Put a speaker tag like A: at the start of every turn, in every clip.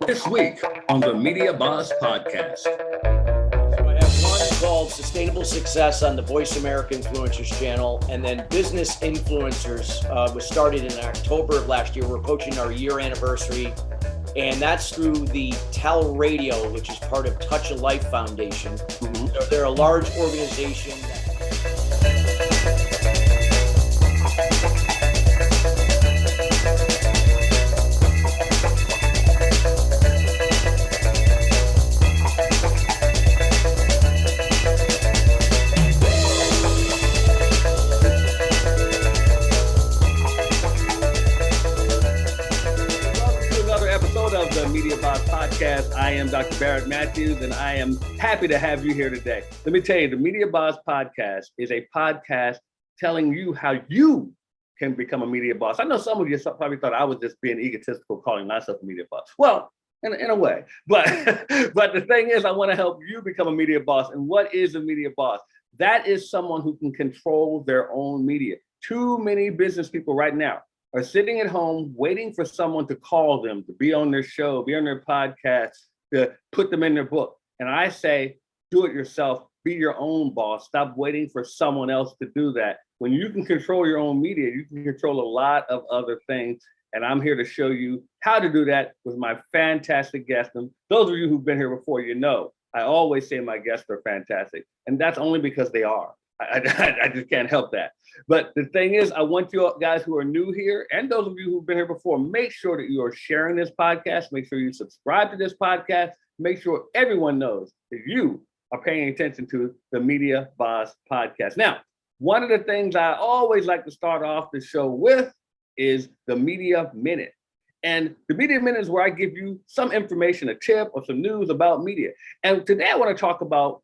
A: This week on the Media Boss Podcast.
B: So I have one called Sustainable Success on the Voice America Influencers channel, and then Business Influencers was started in October of last year. We're approaching our year anniversary, and that's through the Tell Radio, which is part of Touch a Life Foundation. Mm-hmm. So they're a large organization.
A: Media Boss Podcast. I am Dr. Barrett Matthews, and I am happy to have you here today. Let me tell you, the Media Boss Podcast is a podcast telling you how you can become a media boss. I know some of you probably thought I was just being egotistical, calling myself a media boss. Well, in a way, but the thing is, I want to help you become a media boss. And what is a media boss? That is someone who can control their own media. Too many business people right now are sitting at home waiting for someone to call them, to be on their show, be on their podcast, to put them in their book. And I say, do it yourself, be your own boss. Stop waiting for someone else to do that. When you can control your own media, you can control a lot of other things. And I'm here to show you how to do that with my fantastic guests. And those of you who've been here before, you know, I always say my guests are fantastic. And that's only because they are. I just can't help that. But the thing is, I want you guys who are new here and those of you who've been here before, make sure that you are sharing this podcast. Make sure you subscribe to this podcast. Make sure everyone knows that you are paying attention to the Media Boss Podcast. Now, one of the things I always like to start off the show with is the Media Minute. And the Media Minute is where I give you some information, a tip or some news about media. And today I want to talk about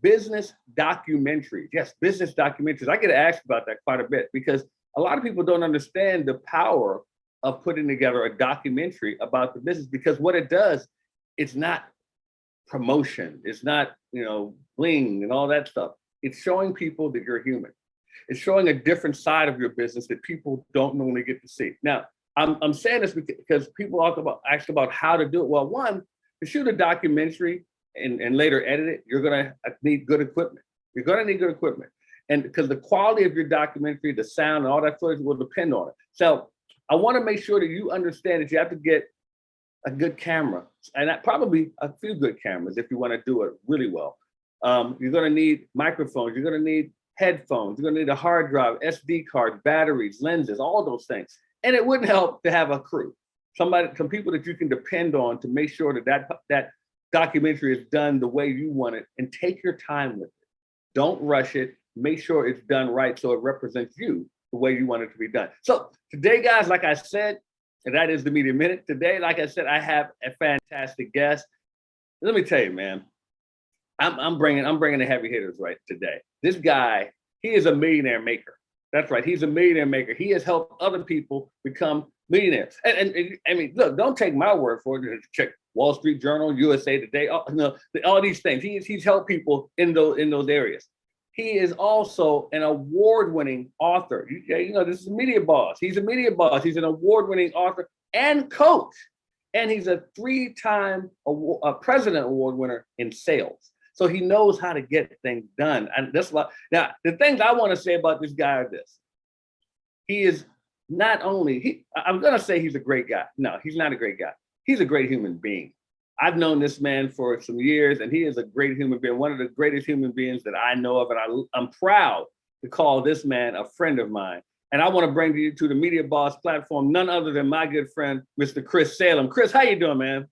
A: business documentaries. Yes, business documentaries. I get asked about that quite a bit because a lot of people don't understand the power of putting together a documentary about the business, because what it does, it's not promotion. It's not, bling and all that stuff. It's showing people that you're human. It's showing a different side of your business that people don't normally get to see. Now, I'm saying this because people ask about how to do it. Well, one, to shoot a documentary and later edit it, you're going to need good equipment. You're going to need good equipment. And because the quality of your documentary, the sound and all that footage will depend on it. So I want to make sure that you understand that you have to get a good camera, and probably a few good cameras if you want to do it really well. You're going to need microphones. You're going to need headphones. You're going to need a hard drive, SD card, batteries, lenses, all those things. And it wouldn't help to have a crew, some people that you can depend on to make sure that documentary is done the way you want it, and take your time with it. Don't rush it. Make sure it's done right so it represents you the way you want it to be done. So today, guys, like I said, and that is the Media Minute. Today, like I said, I have a fantastic guest. Let me tell you, man, I'm bringing the heavy hitters right today. This guy, he is a millionaire maker. That's right. He's a millionaire maker. He has helped other people become millionaires. And I mean, look, don't take my word for it. Check Wall Street Journal, USA Today, all these things. He's helped people in those areas. He is also an award-winning author. This is a media boss. He's a media boss. He's an award-winning author and coach. And he's a 3-time President Award winner in sales. So he knows how to get things done. And that's why. Now, the things I want to say about this guy are this. He is not only, I'm going to say he's a great guy. No, he's not a great guy. He's a great human being. I've known this man for some years, and he is a great human being, one of the greatest human beings that I know of. And I'm proud to call this man a friend of mine. And I want to bring you to the Media Boss platform, none other than my good friend, Mr. Chris Salem. Chris, how you doing, man?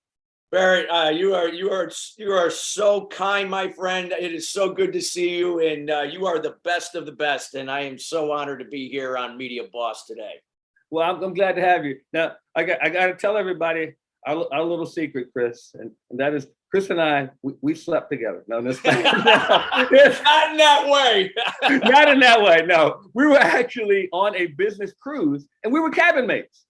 B: Barrett, you are so kind, my friend. It is so good to see you, and you are the best of the best. And I am so honored to be here on Media Boss today.
A: Well, I'm glad to have you. Now, I got to tell everybody our little secret, Chris, and that is Chris and I, we slept together. No, this not in
B: that way.
A: Not in that way. No, we were actually on a business cruise, and we were cabin mates.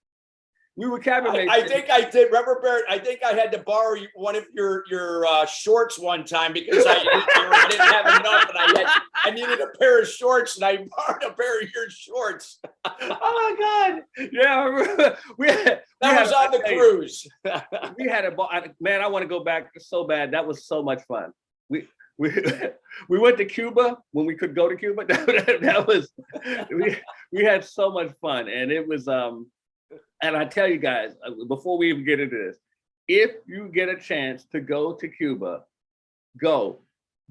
A: We were cabin mates.
B: I think I did. Remember, Barrett? I think I had to borrow one of your shorts one time because I didn't have enough, and I needed a pair of shorts, and I borrowed a pair of your shorts.
A: Oh my God! Yeah,
B: that was on the cruise.
A: We had a ball. Man, I want to go back so bad. That was so much fun. We we we went to Cuba when we could go to Cuba. That was we had so much fun, and it was and I tell you guys, before we even get into this, if you get a chance to go to Cuba, go.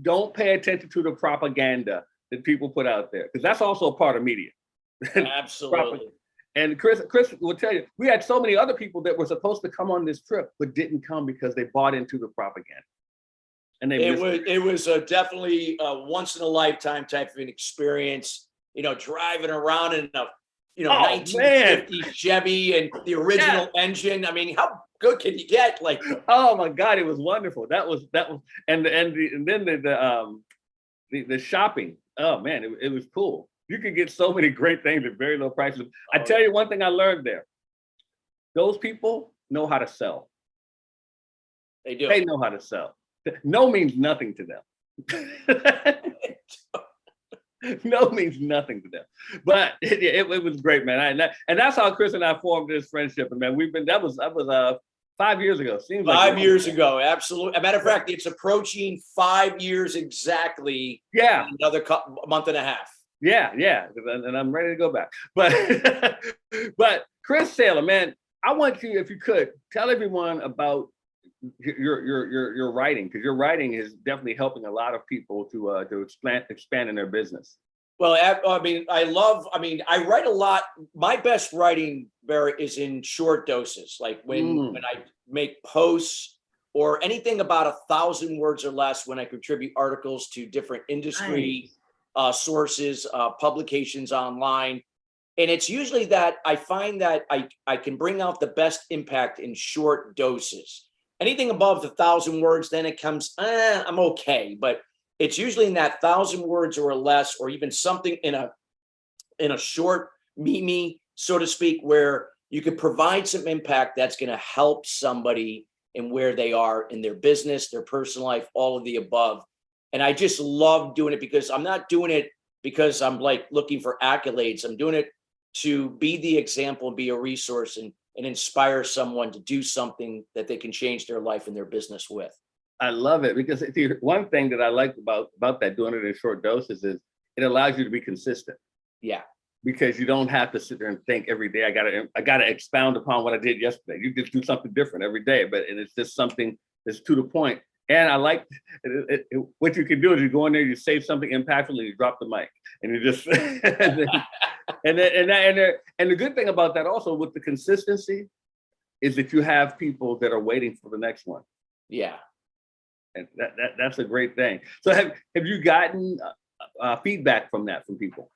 A: Don't pay attention to the propaganda that people put out there, because that's also a part of media.
B: Absolutely.
A: And Chris will tell you, we had so many other people that were supposed to come on this trip but didn't come because they bought into the propaganda. And
B: it was definitely a once in a lifetime type of an experience. You know, driving around in a 1950 Chevy and the original engine. I mean, how good can you get? Like,
A: oh my God, it was wonderful. That was and then the shopping. Oh man, it was cool. You could get so many great things at very low prices. I tell you one thing I learned there. Those people know how to sell.
B: They do.
A: They know how to sell. No means nothing to them. No means nothing to them. But it was great, man. And that's how Chris and I formed this friendship. And man, that was 5 years ago. Seems like
B: 5 years ago, absolutely. As a matter of fact, it's approaching 5 years exactly.
A: Yeah,
B: another month and a half.
A: Yeah, and I'm ready to go back. But but Chris Salem, man, I want you, if you could, tell everyone about your writing, because your writing is definitely helping a lot of people to expand in their business.
B: Well, I write a lot. My best writing, Barrett, is in short doses. Like when I make posts or anything about 1,000 words or less, when I contribute articles to different industry sources, publications online. And it's usually that I find that I can bring out the best impact in short doses. Anything above 1,000 words, then it comes, I'm okay. But it's usually in that 1,000 words or less, or even something in a short meme, so to speak, where you could provide some impact that's going to help somebody in where they are in their business, their personal life, all of the above. And I just love doing it, because I'm not doing it because I'm like looking for accolades. I'm doing it to be the example, be a resource, and inspire someone to do something that they can change their life and their business with.
A: I love it, because one thing that I like about that, doing it in short doses, is it allows you to be consistent.
B: Yeah.
A: Because you don't have to sit there and think every day, I gotta expound upon what I did yesterday. You just do something different every day, and it's just something that's to the point. And I like what you can do is you go in there, you say something impactful, and you drop the mic, and you just and the good thing about that also with the consistency is that you have people that are waiting for the next one.
B: Yeah,
A: and that's a great thing. So have you gotten feedback from people?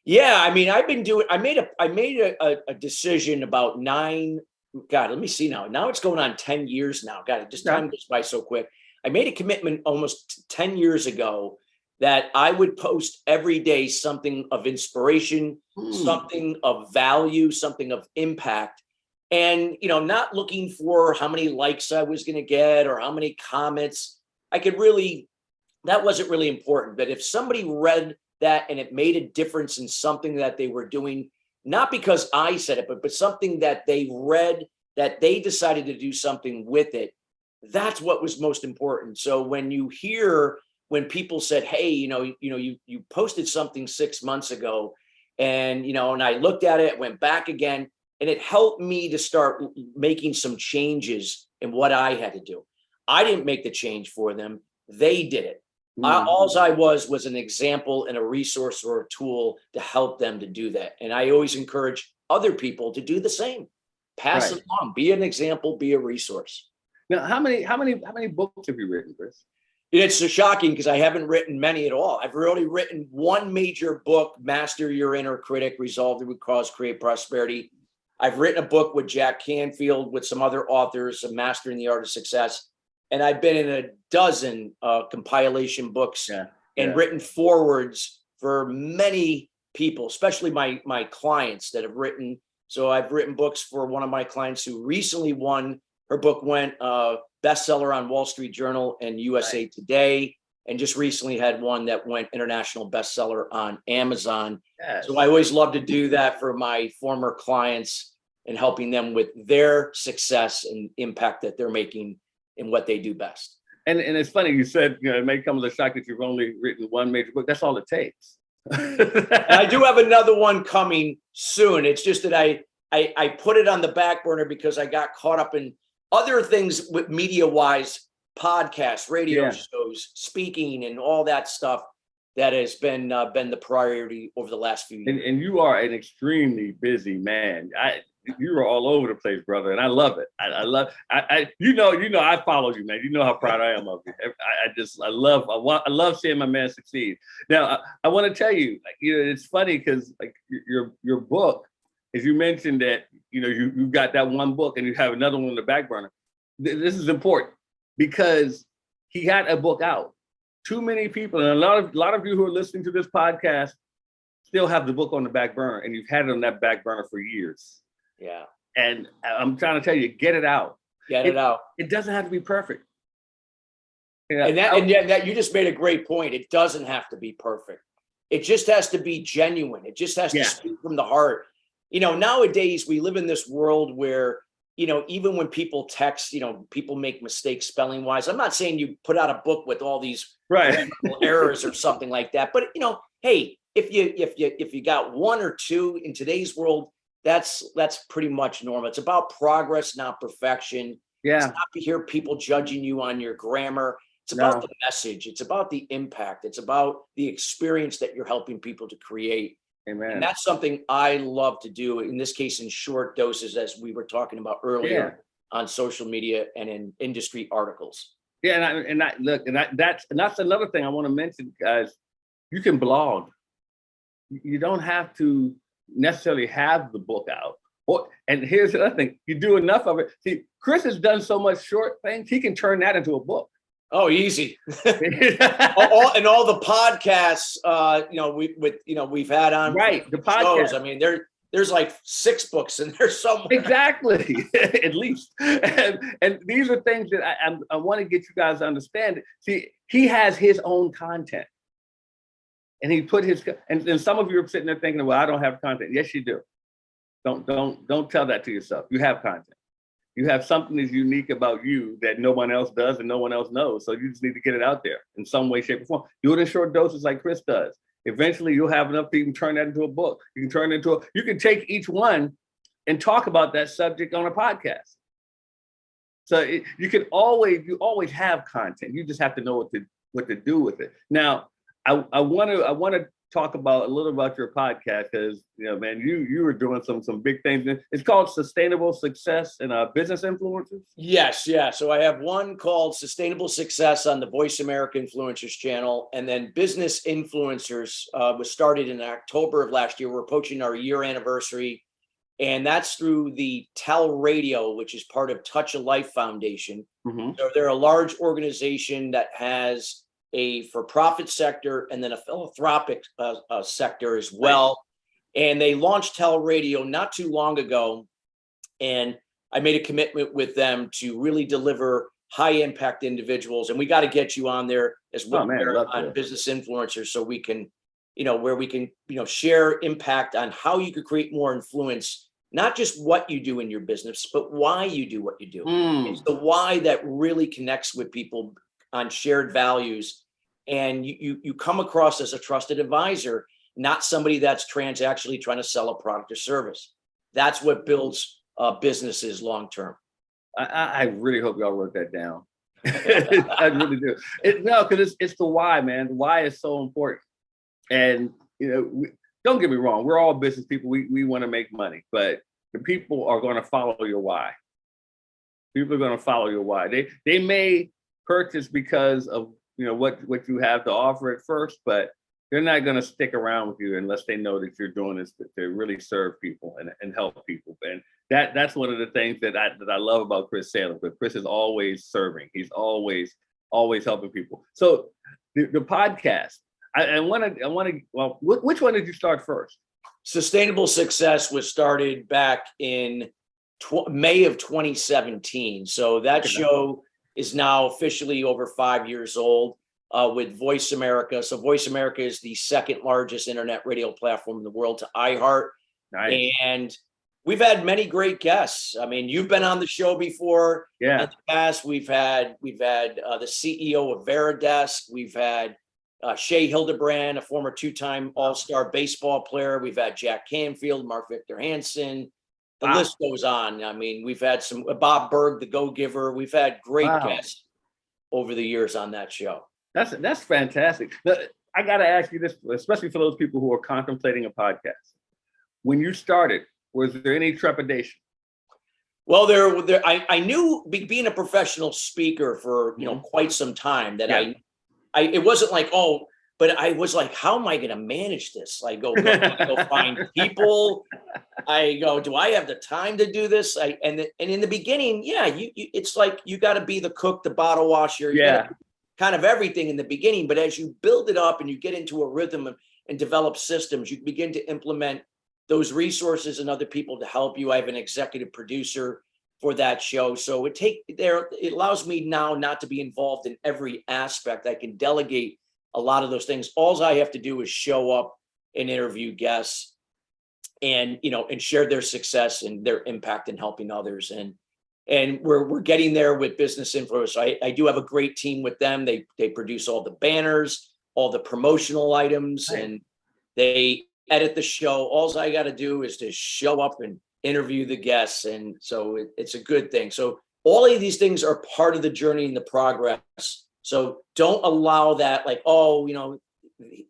B: Yeah, I mean, I've been doing. I made a decision about 9. God, let me see now. Now it's going on 10 years now. God, time goes by so quick. I made a commitment almost 10 years ago that I would post every day something of inspiration, something of value, something of impact. And, not looking for how many likes I was going to get or how many comments. That wasn't really important. But if somebody read that and it made a difference in something that they were doing, not because I said it, but something that they read, that they decided to do something with it, that's what was most important. So when people said, hey, you posted something 6 months ago, and, and I looked at it, went back again, and it helped me to start making some changes in what I had to do. I didn't make the change for them. They did it. All I was an example and a resource or a tool to help them to do that. And I always encourage other people to do the same. Pass it along. Be an example. Be a resource.
A: Now, how many books have you written, Chris?
B: It's so shocking because I haven't written many at all. I've really written one major book, Master Your Inner Critic, Resolve the Root Cause, Create Prosperity. I've written a book with Jack Canfield, with some other authors, of Mastering the Art of Success. And I've been in a dozen compilation books and written forwards for many people, especially my clients that have written. So I've written books for one of my clients who recently won. Her book went bestseller on Wall Street Journal and USA Today, and just recently had one that went international bestseller on Amazon. Yes. So I always love to do that for my former clients. and helping them with their success and impact that they're making in what they do best.
A: And it's funny, you said, it may come as a shock that you've only written one major book. That's all it takes.
B: And I do have another one coming soon. It's just that I put it on the back burner because I got caught up in other things with media-wise, podcasts, radio shows, speaking, and all that stuff that has been the priority over the last few years.
A: And you are an extremely busy man. You are all over the place, brother, and I love it. I follow you, man. You know how proud I am of you. I love seeing my man succeed. Now, I want to tell you, it's funny because your book, as you mentioned that, you got that one book and you have another one in the back burner. This is important because he had a book out. Too many people, and a lot of you who are listening to this podcast still have the book on the back burner, and you've had it on that back burner for years.
B: Yeah.
A: And I'm trying to tell you, get it out.
B: Get it out.
A: It doesn't have to be perfect.
B: And that you just made a great point. It doesn't have to be perfect. It just has to be genuine. It just has to speak from the heart. Nowadays we live in this world where, even when people text, people make mistakes spelling wise. I'm not saying you put out a book with all these errors or something like that, but hey, if you got one or two in today's world, that's pretty much normal. It's about progress, not perfection. Yeah. It's not to hear people judging you on your grammar. It's about the message. It's about the impact. It's about the experience that you're helping people to create.
A: Amen.
B: And that's something I love to do, in this case, in short doses, as we were talking about earlier on social media and in industry articles.
A: Yeah. That's another thing I want to mention, guys. You can blog. You don't have to necessarily have the book out. And here's the other thing, you do enough of it. See, Chris has done so much short things, he can turn that into a book.
B: Oh, easy. all the podcasts, we've had on
A: the podcast.
B: Shows. I mean, there's like 6 books in there somewhere.
A: Exactly, at least. And these are things that I want to get you guys to understand. See, he has his own content. And he put his, and some of you are sitting there thinking, well, I don't have content. Yes, you do. Don't tell that to yourself. You have content. You have something that's unique about you that no one else does and no one else knows. So you just need to get it out there in some way, shape, or form. Do it in short doses like Chris does. Eventually, you'll have enough to even turn that into a book. You can take each one and talk about that subject on a podcast. So you always have content. You just have to know what to do with it. Now, I want to talk about a little about your podcast because man, you were doing some big things. It's called Sustainable Success and Business Influencers.
B: Yes, yeah. So I have one called Sustainable Success on the Voice America Influencers channel, and then Business Influencers was started in October of last year. We're approaching our year anniversary, and that's through the Tell Radio, which is part of Touch a Life Foundation. Mm-hmm. So they're a large organization that has a for-profit sector and then a philanthropic sector as well. And they launched Tell Radio not too long ago. And I made a commitment with them to really deliver high-impact individuals. And we got to get you on there as well on Business Influencers so we can, where we can, share impact on how you could create more influence, not just what you do in your business, but why you do what you do. It's the why that really connects with people on shared values. And you come across as a trusted advisor, not somebody that's transactionally trying to sell a product or service. That's what builds businesses long term.
A: I really hope y'all wrote that down. I really do. Because it's the why, man. The why is so important. And don't get me wrong, we're all business people. We want to make money, but the people are going to follow your why. People are going to follow your why. They may purchase because of what you have to offer at first, but they're not going to stick around with you unless they know that you're doing this to really serve people and help people. And that's one of the things that I love about Chris Salem. But Chris is always serving. He's always helping people. So the podcast, which one did you start first?
B: Sustainable Success was started back in May of 2017. So that show is now officially over 5 years old with Voice America. So Voice America is the second largest internet radio platform in the world to iHeart. Nice. And We've had many great guests. I mean, you've been on the show before.
A: Yeah.
B: In the past, we've had the CEO of Veridesk. We've had Shea Hildebrand, a former two-time All-Star baseball player. We've had Jack Canfield, Mark Victor Hansen. The
A: Wow.
B: list goes on. I mean, we've had some Bob Berg, the Go-Giver. We've had great
A: Wow.
B: guests over the years on that show.
A: That's fantastic. I got to ask you this, especially for those people who are contemplating a podcast. When you started, was there any trepidation?
B: Well, I knew being a professional speaker for quite some time that it wasn't like, oh, but I was like, how am I going to manage this? I go find people. I go, do I have the time to do this? And in the beginning, it's like you got to be the cook, the bottle washer, kind of everything in the beginning. But as you build it up and you get into a rhythm and develop systems, you begin to implement those resources and other people to help you. I have an executive producer for that show. So it allows me now not to be involved in every aspect. I can delegate a lot of those things. All I have to do is show up and interview guests and share their success and their impact in helping others. And we're getting there with Business Influencers. I do have a great team with them. They produce all the banners, all the promotional items, and they edit the show. All I got to do is to show up and interview the guests. And so it's a good thing. So all of these things are part of the journey and the progress. So don't allow that like, oh,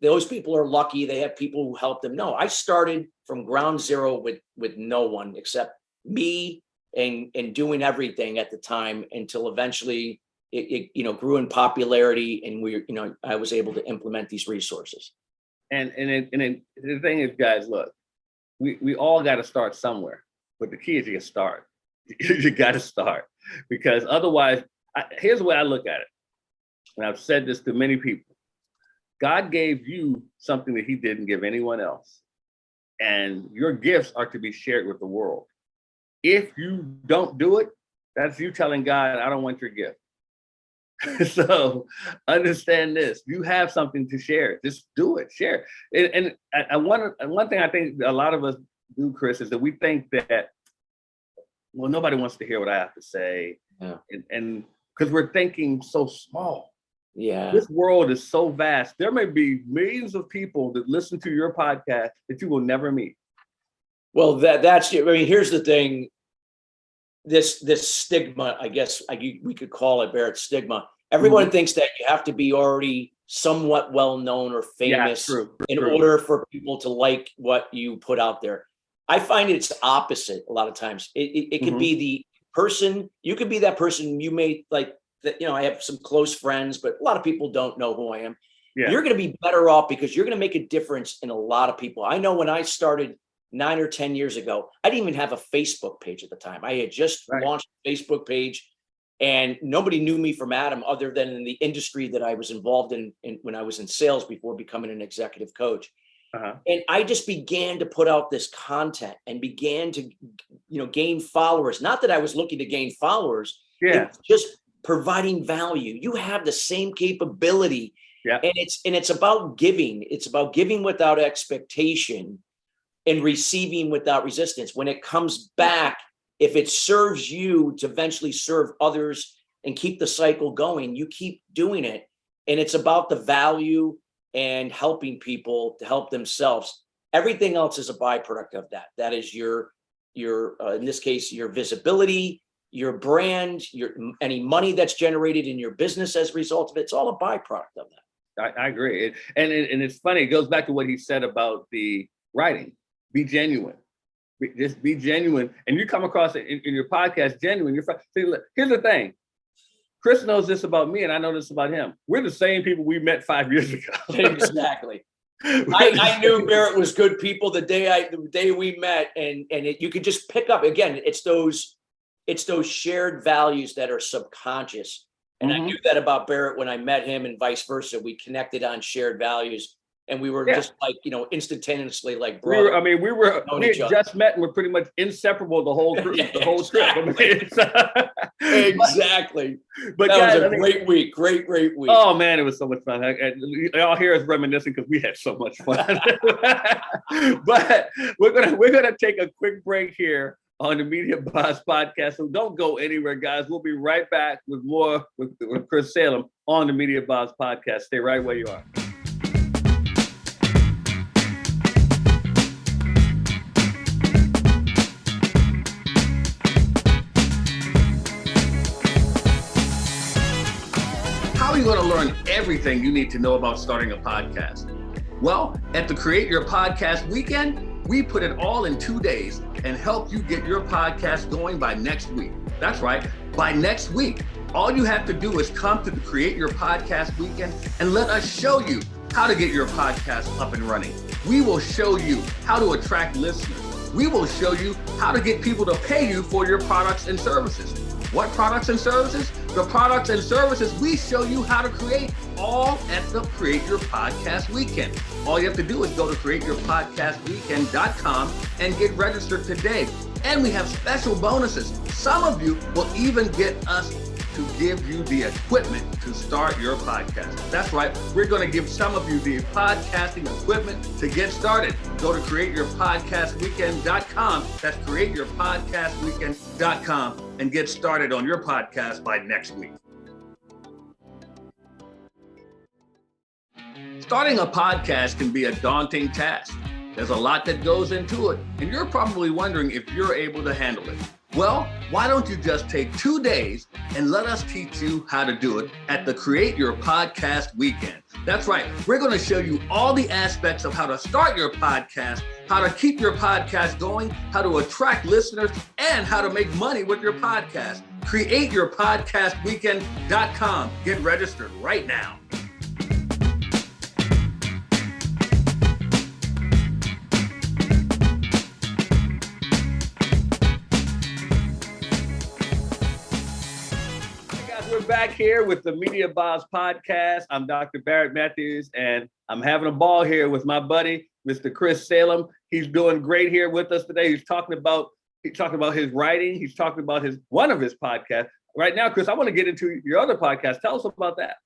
B: those people are lucky. They have people who help them. No, I started from ground zero with no one except me and doing everything at the time until eventually it grew in popularity and I was able to implement these resources.
A: And the thing is, guys, look, we all got to start somewhere, but the key is you start. You got to start, because otherwise, here's the way I look at it. And I've said this to many people. God gave you something that he didn't give anyone else. And your gifts are to be shared with the world. If you don't do it, that's you telling God, I don't want your gift. So understand this. You have something to share. Just do it, share it. And one thing I think a lot of us do, Chris, is that we think that, well, nobody wants to hear what I have to say.
B: Yeah.
A: And because we're thinking so small.
B: Yeah.
A: This world is so vast. There may be millions of people that listen to your podcast that you will never meet.
B: Well, here's the thing. This stigma, I guess we could call it, Barrett, stigma. Everyone thinks that you have to be already somewhat well-known or famous in order for people to like what you put out there. I find it's opposite a lot of times. It could be the person, you could be that person you may like, that, I have some close friends, but a lot of people don't know who I am. Yeah. You're going to be better off because you're going to make a difference in a lot of people. I know when I started 9 or 10 years ago, I didn't even have a Facebook page at the time. I had just launched a Facebook page and nobody knew me from Adam other than in the industry that I was involved in when I was in sales before becoming an executive coach. And I just began to put out this content and began to, gain followers. Not that I was looking to gain followers. Yeah. It was just providing value. You have the same capability. Yeah. And it's about giving. It's about giving without expectation and receiving without resistance. When it comes back, if it serves you to eventually serve others and keep the cycle going, you keep doing it. And it's about the value and helping people to help themselves. Everything else is a byproduct of that. That is your in this case, your visibility, your brand, any money that's generated in your business as a result of it. It's all a byproduct of that.
A: I agree. And it's funny. It goes back to what he said about the writing. Be genuine. Just be genuine. And you come across it in your podcast, genuine. See, look, here's the thing. Chris knows this about me, and I know this about him. We're the same people we met 5 years ago.
B: Exactly. I knew Barrett was good people the day we met, and you could just pick up. Again, it's those shared values that are subconscious. And I knew that about Barrett when I met him, and vice versa. We connected on shared values. and we were just like, instantaneously like
A: we had just met and we're pretty much inseparable the whole trip.
B: Exactly.
A: But
B: that
A: guys,
B: was a great week. Great week.
A: Oh man, it was so much fun. Y'all hear us reminiscing because we had so much fun. But we're gonna take a quick break here on the Media Boss Podcast. So don't go anywhere, guys. We'll be right back with more with Chris Salem on the Media Boss Podcast. Stay right where you are. How are you going to learn everything you need to know about starting a podcast? Well, at the Create Your Podcast Weekend, we put it all in 2 days and help you get your podcast going by next week. That's right, by next week. All you have to do is come to the Create Your Podcast Weekend and let us show you how to get your podcast up and running. We will show you how to attract listeners. We will show you how to get people to pay you for your products and services. What products and services? The products and services we show you how to create, all at the Create Your Podcast Weekend. All you have to do is go to createyourpodcastweekend.com and get registered today. And we have special bonuses. Some of you will even get us to give you the equipment to start your podcast. That's right. We're going to give some of you the podcasting equipment to get started. Go to createyourpodcastweekend.com. That's createyourpodcastweekend.com and get started on your podcast by next week. Starting a podcast can be a daunting task. There's a lot that goes into it, and you're probably wondering if you're able to handle it. Well, why don't you just take 2 days and let us teach you how to do it at the Create Your Podcast Weekend. That's right. We're going to show you all the aspects of how to start your podcast, how to keep your podcast going, how to attract listeners, and how to make money with your podcast. CreateYourPodcastWeekend.com. Get registered right now. We're back here with the Media Boss Podcast. I'm Dr. Barrett Matthews, and I'm having a ball here with my buddy, Mr. Chris Salem. He's doing great here with us today. He's talking about his writing. He's talking about one of his podcasts. Right now, Chris, I want to get into your other podcast. Tell us about that.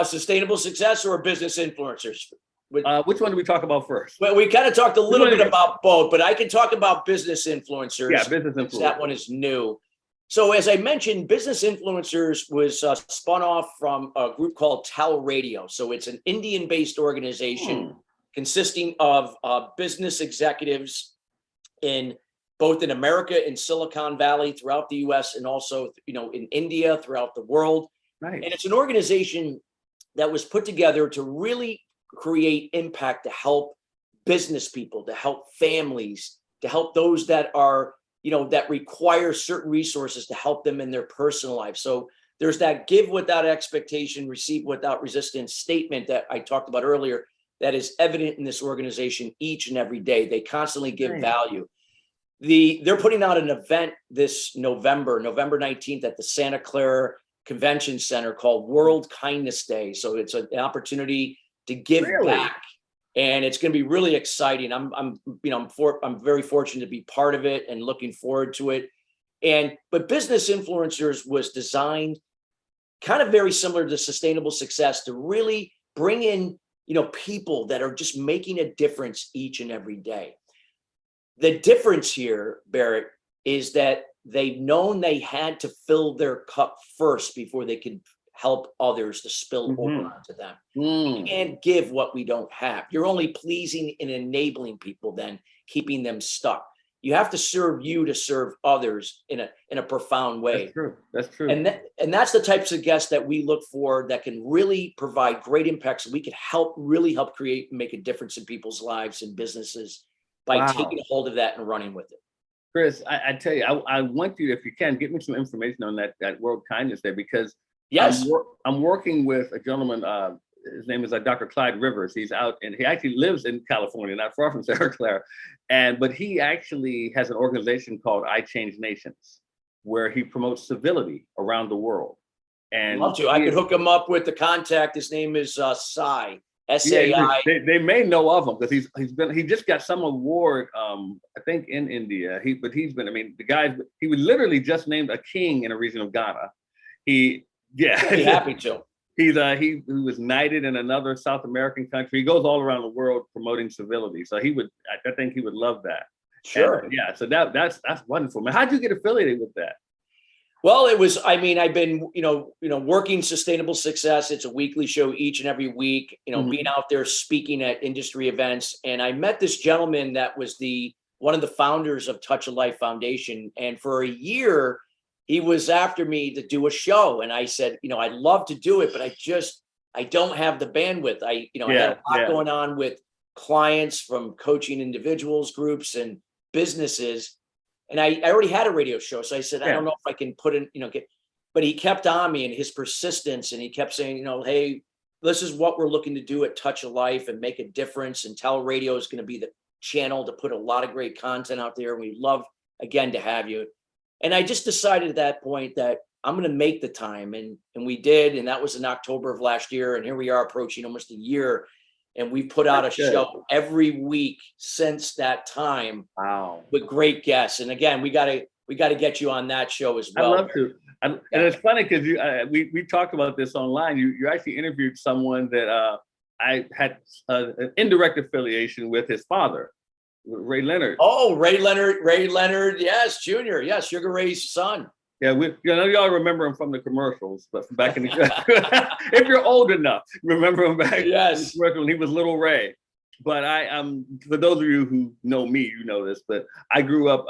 B: Sustainable Success or Business Influencers?
A: Which one do we talk about first?
B: Well, we kind of talked a little bit about both, but I can talk about Business Influencers.
A: Yeah, Business Influencers.
B: That one is new. So as I mentioned, Business Influencers was spun off from a group called Tal Radio. So it's an Indian-based organization consisting of business executives in both in America, in Silicon Valley, throughout the US, and also in India, throughout the world.
A: Nice.
B: And it's an organization that was put together to really create impact, to help business people, to help families, to help those that are that require certain resources to help them in their personal life. So there's that give without expectation, receive without resistance statement that I talked about earlier that is evident in this organization each and every day. They constantly give value. They're putting out an event this November 19th at the Santa Clara Convention Center called World Kindness Day. So it's an opportunity to give back. And it's going to be really exciting. I'm very fortunate to be part of it and looking forward to it. But Business Influencers was designed kind of very similar to Sustainable Success to really bring in, people that are just making a difference each and every day. The difference here, Barrett, is that they've known they had to fill their cup first before they could help others to spill over onto them. We can't give what we don't have. You're only pleasing and enabling people, then keeping them stuck. You have to serve you to serve others in a profound way.
A: That's true.
B: And that's the types of guests that we look for that can really provide great impact. So we can really help create and make a difference in people's lives and businesses by taking a hold of that and running with it.
A: Chris, I tell you, I want you, if you can, get me some information on that World Kindness Day, because
B: yes,
A: I'm working with a gentleman. His name is Dr. Clyde Rivers. He's out, and he actually lives in California, not far from Santa Clara. But he actually has an organization called I Change Nations, where he promotes civility around the world. And
B: love to. I could hook him up with the contact. His name is Sai, SAI.
A: They may know of him because he just got some award, I think in India. He's been, I mean, he was literally just named a king in a region of Ghana. He
B: Be happy to.
A: He was knighted in another South American country. He goes all around the world promoting civility. So I think he would love that.
B: Sure.
A: And, yeah. So that's wonderful, man. How'd you get affiliated with that?
B: Well, it was, I mean, I've been, working Sustainable Success. It's a weekly show each and every week, being out there speaking at industry events. And I met this gentleman that was one of the founders of Touch of Life Foundation. And for a year, he was after me to do a show. And I said, I'd love to do it, but I don't have the bandwidth. I had a lot going on with clients from coaching individuals, groups, and businesses. And I already had a radio show. So I said, I don't know if I can put in, but he kept on me and his persistence. And he kept saying, hey, this is what we're looking to do at Touch of Life and make a difference. And Tell Radio is going to be the channel to put a lot of great content out there. And we'd love, again, to have you. And I just decided at that point that I'm going to make the time. And we did. And that was in October of last year. And here we are approaching almost a year. And we put out a show every week since that time.
A: Wow.
B: With great guests. And again, we got to get you on that show as well.
A: I'd love to. And it's funny because we talked about this online. You actually interviewed someone that I had an indirect affiliation with his father, Ray Leonard.
B: Oh, Ray Leonard. Yes. Junior. Yes. Sugar Ray's son.
A: Yeah, y'all remember him from the commercials, but back in the if you're old enough, remember him back in the commercial when he was Little Ray. But for those of you who know me, you know this, but I grew up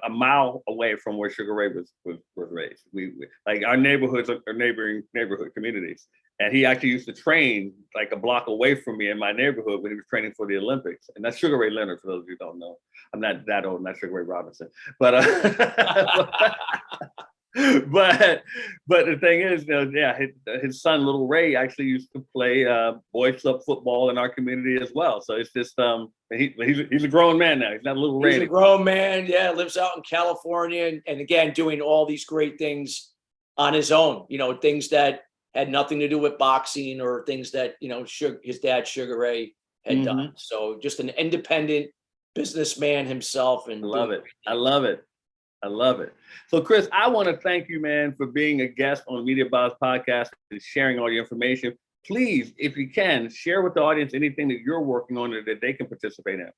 A: a mile away from where Sugar Ray was raised. We like our neighborhoods are neighboring neighborhood communities. And he actually used to train like a block away from me in my neighborhood when he was training for the Olympics. And that's Sugar Ray Leonard, for those of you who don't know. I'm not that old, not Sugar Ray Robinson. But but the thing is, his son, Little Ray, actually used to play boys club football in our community as well. So it's just he's a grown man now. He's not Little Ray.
B: He's a grown man. Yeah, lives out in California, and again doing all these great things on his own. Things that had nothing to do with boxing or things that his dad Sugar Ray had done. So just an independent businessman himself. And
A: I love it. So Chris, I want to thank you, man, for being a guest on Media Buzz Podcast and sharing all your information. Please, if you can, share with the audience anything that you're working on or that they can participate in.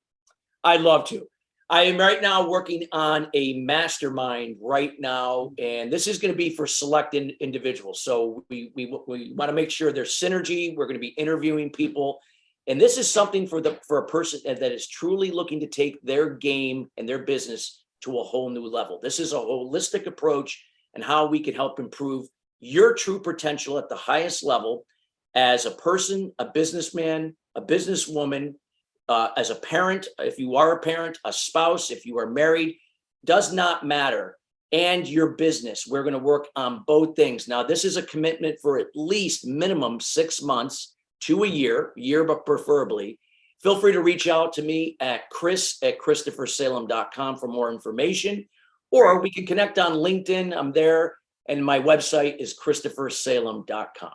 B: I'd love to. I am right now working on a mastermind right now, and this is going to be for select individuals. So we want to make sure there's synergy. We're going to be interviewing people. And this is something for a person that is truly looking to take their game and their business to a whole new level. This is a holistic approach and how we can help improve your true potential at the highest level as a person, a businessman, a businesswoman, as a parent, if you are a parent, a spouse, if you are married, does not matter. And your business. We're going to work on both things. Now, this is a commitment for at least minimum 6 months to a year, but preferably. Feel free to reach out to me at chris@christophersalem.com for more information, or we can connect on LinkedIn. I'm there, and my website is christophersalem.com.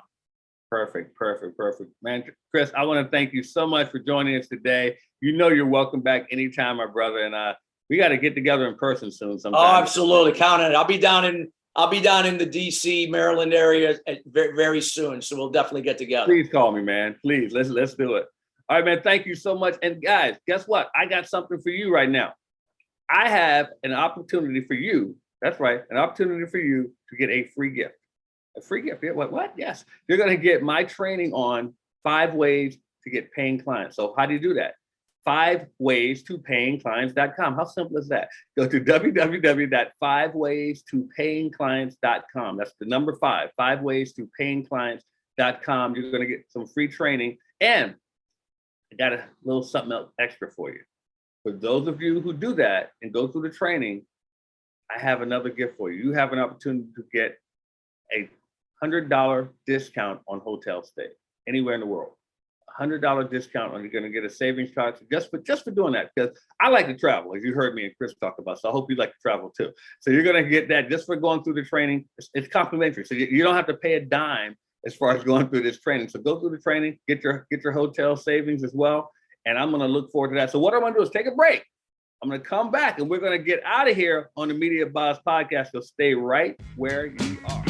A: Perfect. Man, Chris, I want to thank you so much for joining us today. You're welcome back anytime, my brother, and we got to get together in person soon sometime.
B: Oh, absolutely. Count on it. I'll be down in the DC, Maryland area very, very soon, so we'll definitely get together.
A: Please call me, man. Please, let's do it. All right, man, thank you so much. And guys, guess what? I got something for you right now. I have an opportunity for you. That's right, an opportunity for you to get a free gift. A free gift. Yeah, what? Yes. You're going to get my training on 5 ways to get paying clients. So how do you do that? 5waystoPayingClients.com. How simple is that? Go to www.5waystoPayingClients.com. That's the number 5, 5waystoPayingClients.com. You're going to get some free training. And I got a little something else extra for you. For those of you who do that and go through the training, I have another gift for you. You have an opportunity to get a $100 discount on hotel stay anywhere in the world. $100 discount, and you're going to get a savings charge just for doing that, because I like to travel, as you heard me and Chris talk about. So I hope you like to travel too. So you're going to get that just for going through the training. It's complimentary, so you don't have to pay a dime as far as going through this training. So go through the training, get your hotel savings as well. And I'm going to look forward to that. So what I'm going to do is take a break. I'm going to come back and we're going to get out of here on the Media Boss podcast. So stay right where you are.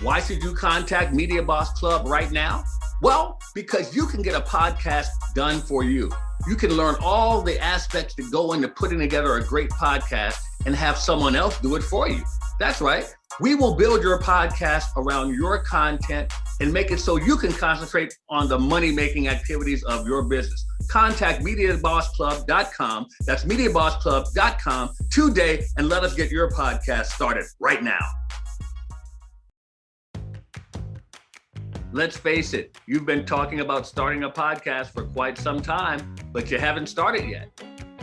A: Why should you contact Media Boss Club right now? Well, because you can get a podcast done for you. You can learn all the aspects that go into putting together a great podcast and have someone else do it for you. That's right. We will build your podcast around your content and make it so you can concentrate on the money-making activities of your business. Contact MediaBossClub.com. That's MediaBossClub.com today and let us get your podcast started right now. Let's face it, you've been talking about starting a podcast for quite some time, but you haven't started yet.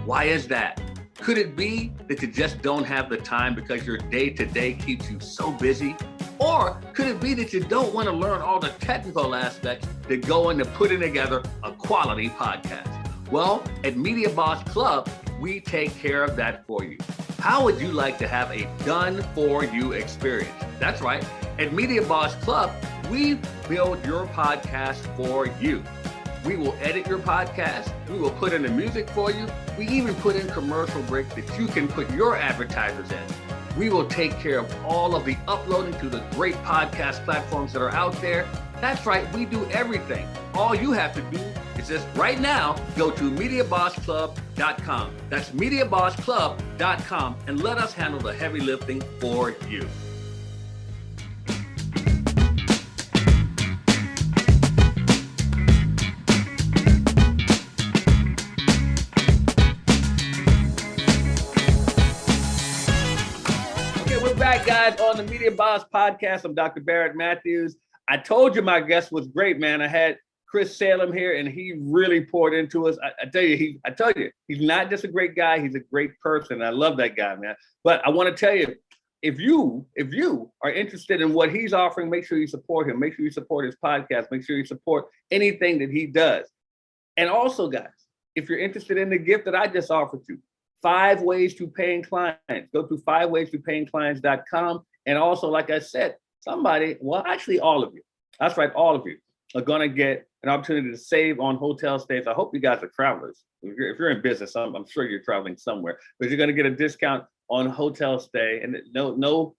A: Why is that? Could it be that you just don't have the time because your day-to-day keeps you so busy? Or could it be that you don't want to learn all the technical aspects that go into putting together a quality podcast? Well, at Media Boss Club, we take care of that for you. How would you like to have a done-for-you experience? That's right. At Media Boss Club, we build your podcast for you. We will edit your podcast. We will put in the music for you. We even put in commercial breaks that you can put your advertisers in. We will take care of all of the uploading to the great podcast platforms that are out there. That's right, we do everything. All you have to do is just right now go to MediaBossClub.com. That's MediaBossClub.com and let us handle the heavy lifting for you. Back, guys, on the Media Boss podcast. I'm Dr. Barrett Matthews. I told you my guest was great, man. I had Chris Salem here, and he really poured into us. I tell you, he's not just a great guy; he's a great person. I love that guy, man. But I want to tell you, if you are interested in what he's offering, make sure you support him. Make sure you support his podcast. Make sure you support anything that he does. And also, guys, if you're interested in the gift that I just offered you, 5 ways to paying clients. Go to 5waystoPayingClients.com. And also, like I said, actually all of you, that's right, all of you are going to get an opportunity to save on hotel stays. I hope you guys are travelers. If you're in business, I'm sure you're traveling somewhere, but you're going to get a discount on hotel stay and no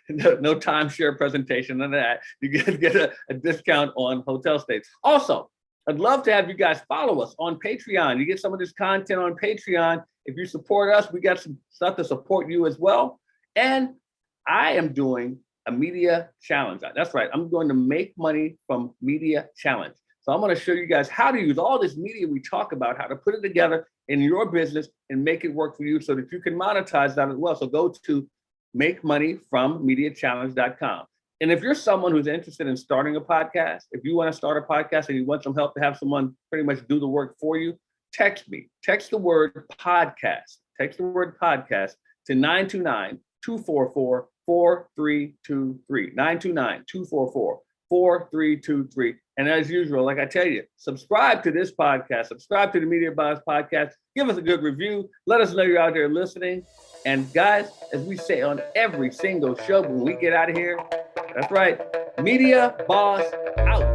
A: timeshare presentation, none of that. You get a discount on hotel stays. Also, I'd love to have you guys follow us on Patreon. You get some of this content on Patreon. If you support us, we got some stuff to support you as well. And I am doing a media challenge. That's right. I'm going to make money from media challenge. So I'm going to show you guys how to use all this media we talk about, how to put it together in your business and make it work for you so that you can monetize that as well. So go to makemoneyfrommediachallenge.com. And if you're someone who's interested in starting a podcast, if you want to start a podcast and you want some help to have someone pretty much do the work for you, text me. Text the word podcast. Text the word podcast to 929-244-4323. 929-244-4323. And as usual, like I tell you, subscribe to this podcast. Subscribe to the Media Boss podcast. Give us a good review. Let us know you're out there listening. And guys, as we say on every single show when we get out of here, that's right, Media Boss out.